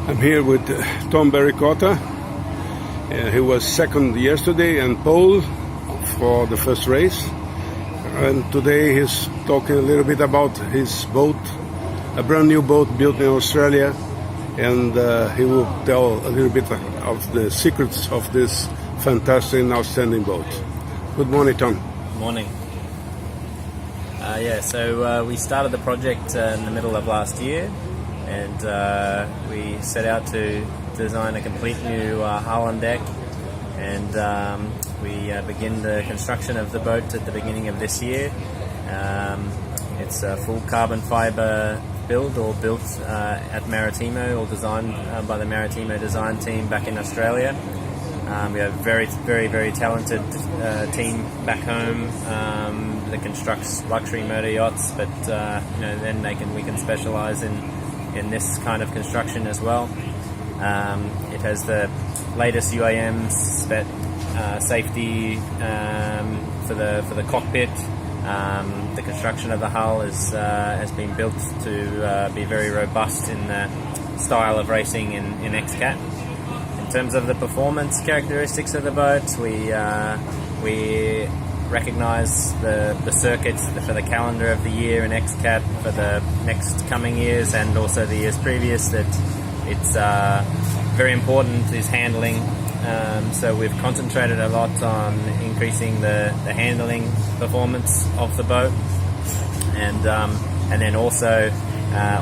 I'm here with Tom Barry-Cotter. He was second yesterday and pole for the first race. And today he's talking a little bit about his boat, a brand new boat built in Australia. And he will tell a little bit of the secrets of this fantastic and outstanding boat. Good morning, Tom. Good morning. So we started the project in the middle of last year, and we set out to design a complete new hull on deck, and we begin the construction of the boat at the beginning of this year. It's a full carbon fibre build, or built at Maritimo, or designed by the Maritimo design team back in Australia. We have a very talented team back home that constructs luxury motor yachts, but then we can specialise in this kind of construction as well. It has the latest UAM safety for the cockpit. The construction of the hull has been built to be very robust in the style of racing in X-CAT. In terms of the performance characteristics of the boat, we recognise the circuits for the calendar of the year in X-CAT for the next coming years, and also the years previous, that it's very important is handling. So we've concentrated a lot on increasing the handling performance of the boat, and then also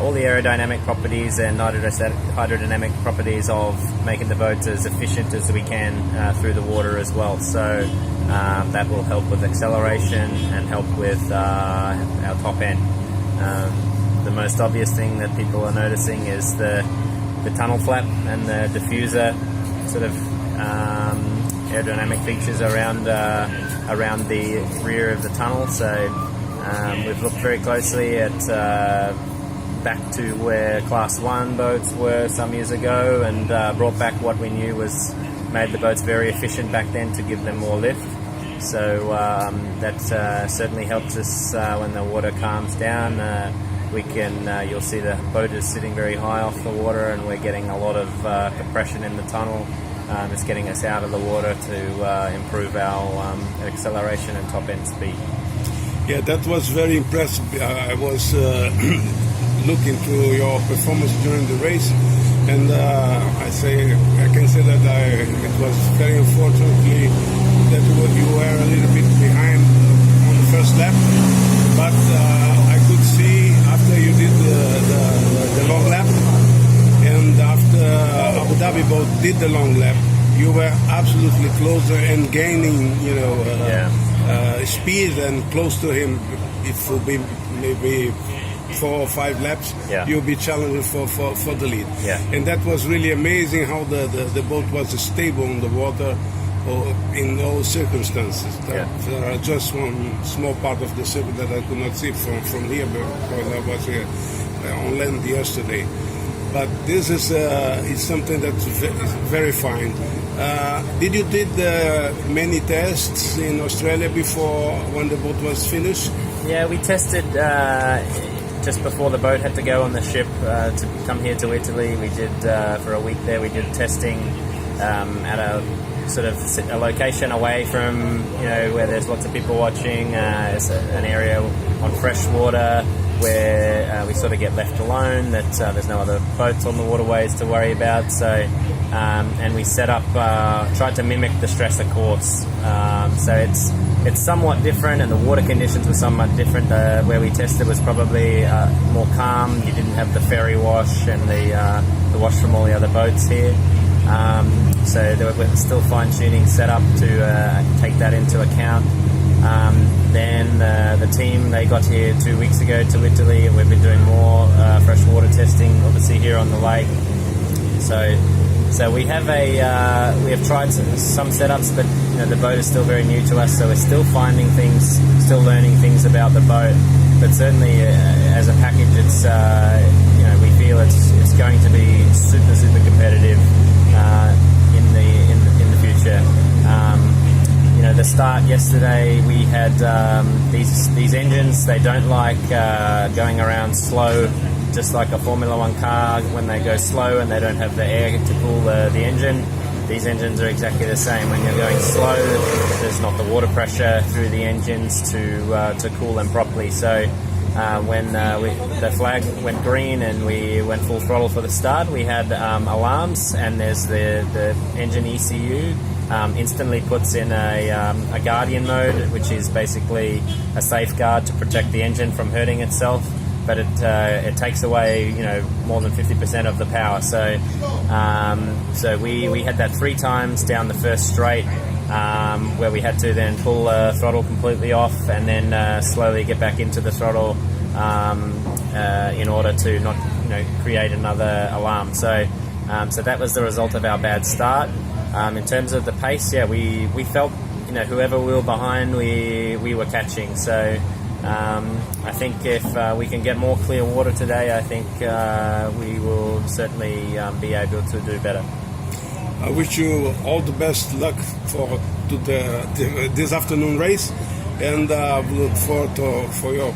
all the aerodynamic properties and hydrodynamic properties of making the boat as efficient as we can through the water as well. So that will help with acceleration and help with our top end. The most obvious thing that people are noticing is the tunnel flap and the diffuser sort of aerodynamic features around the rear of the tunnel. So we've looked very closely at back to where Class 1 boats were some years ago, and brought back what we knew made the boats very efficient back then to give them more lift. So that certainly helps us when the water calms down. You'll see the boat is sitting very high off the water, and we're getting a lot of compression in the tunnel. It's getting us out of the water to improve our acceleration and top end speed. Yeah, that was very impressive. I was looking through your performance during the race, and I can say that it was very unfortunately that you were a little bit behind on the first lap, but I could see after you did the long lap, and after Abu Dhabi boat did the long lap, you were absolutely closer and gaining, speed and close to him. It will be maybe 4 or 5 laps, you'll be challenging for the lead. Yeah. And that was really amazing how the boat was stable on the water in all circumstances. There are just one small part of the circuit that I could not see from here because I was here on land yesterday. But this is something that's very fine. Did you did many tests in Australia before when the boat was finished? Yeah, we tested just before the boat had to go on the ship to come here to Italy. We did for a week there. We did testing at a sort of a location away from where there's lots of people watching. It's an area on fresh water where we sort of get left alone. That there's no other boats on the waterways to worry about. So and we set up, tried to mimic the Stresa course. So it's somewhat different, and the water conditions were somewhat different. Where we tested was probably more calm. You didn't have the ferry wash and the wash from all the other boats here. So there were still fine-tuning set up to take that into account. Then the team, they got here 2 weeks ago to Italy, and we've been doing more freshwater testing, obviously here on the lake. So we have tried some setups, but the boat is still very new to us, so we're still finding things, still learning things about the boat. But certainly, as a package, it's we feel it's going to be super competitive in the future. The start yesterday, we had these engines. They don't like going around slow just like a Formula One car when they go slow and they don't have the air to cool the engine. These engines are exactly the same. When you're going slow, there's not the water pressure through the engines to cool them properly. So when the flag went green and we went full throttle for the start, we had alarms, and there's the engine ECU instantly puts in a guardian mode, which is basically a safeguard to protect the engine from hurting itself. But it takes away, more than 50% of the power. So we had that 3 times down the first straight, where we had to then pull the throttle completely off and then slowly get back into the throttle in order to not create another alarm. So that was the result of our bad start. In terms of the pace, we felt whoever we were behind, we were catching. So I think if we can get more clear water today, I think we will certainly be able to do better. I wish you all the best luck to this afternoon race, and look forward for your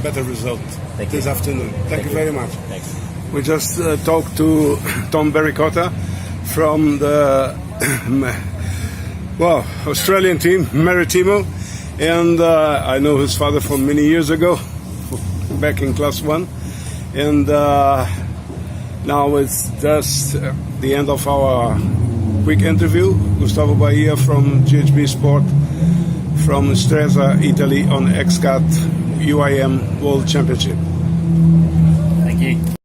better result this afternoon. Thank you very much. Thanks. We just talked to Tom Barry-Cotter from the Australian team, Maritimo, and I know his father from many years ago, back in Class 1, and now it's just the end of our quick interview. Gustavo Bahia from GHB Sport from Stresa, Italy, on X-CAT UIM World Championship. Thank you.